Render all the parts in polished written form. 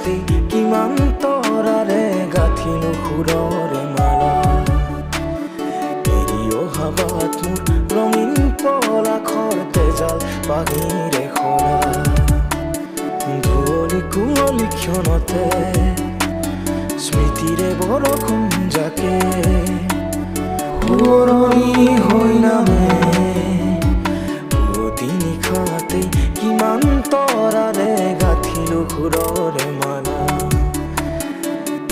নিশাতেই কিমান তৰাৰে গাঁঠিলো সুৰৰে মালা এৰি অহা বাট মোৰ ৰঙীন পলাশৰ তেজাল পানীৰে সৰা ধুৱলি কুঁৱলী ক্ষণতে স্মৃতিৰে বৰষুণ জাকে সোঁৱৰণি হৈ নামে পুৱতি নিশাতেই কিমান তৰাৰে গাঁঠিলো সুৰৰে মালা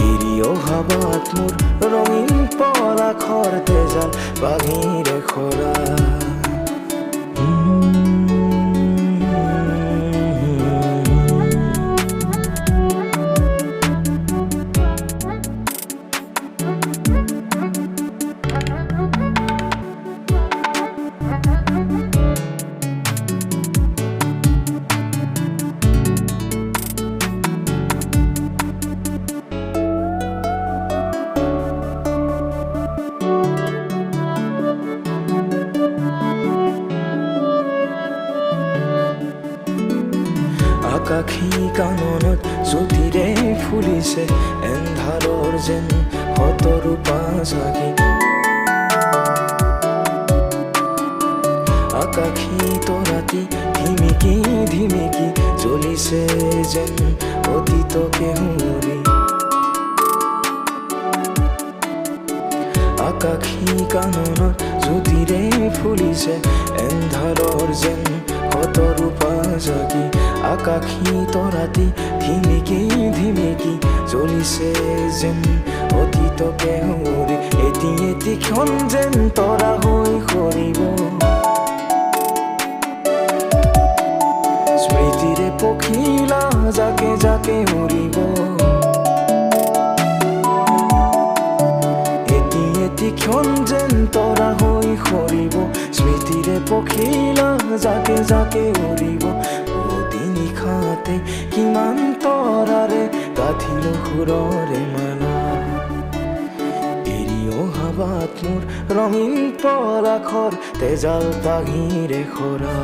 এৰি অহা বাট মোৰ ৰঙীন পলাশৰ তেজাল পানীৰে সৰা আকাশী কাননত জ্যোতিৰে ফুলিছে এন্ধাৰৰ যেন শতৰূপা জাগি আকাশী তৰাতি ধিমিকি ধিমিকি জ্বলিছে যেন অতীতকে সুঁৱৰি আকাশী কাননত জ্যোতিৰে ফুলিছে এন্ধাৰৰ যেন শতৰূপা জাগি আকাশী তৰাতি ধিমিকি ধিমিকি জ্বলিছে যেন অতীতকে সুঁৱৰি এটি এটি ক্ষণ যেন তৰা হৈ সৰিব স্মৃতিৰে পখিলা জাকে জাকে উৰিব এটি এটি ক্ষণ যেন তৰা হৈ সৰিব স্মৃতিৰে পখিলা জাকে জাকে উৰিব নিশাতে কিমান তৰাৰে গাঁঠিলো সুৰৰে মালা এৰি অহা বাট মোৰ ৰঙীন পলাশৰ তেজাল পানীৰে সৰা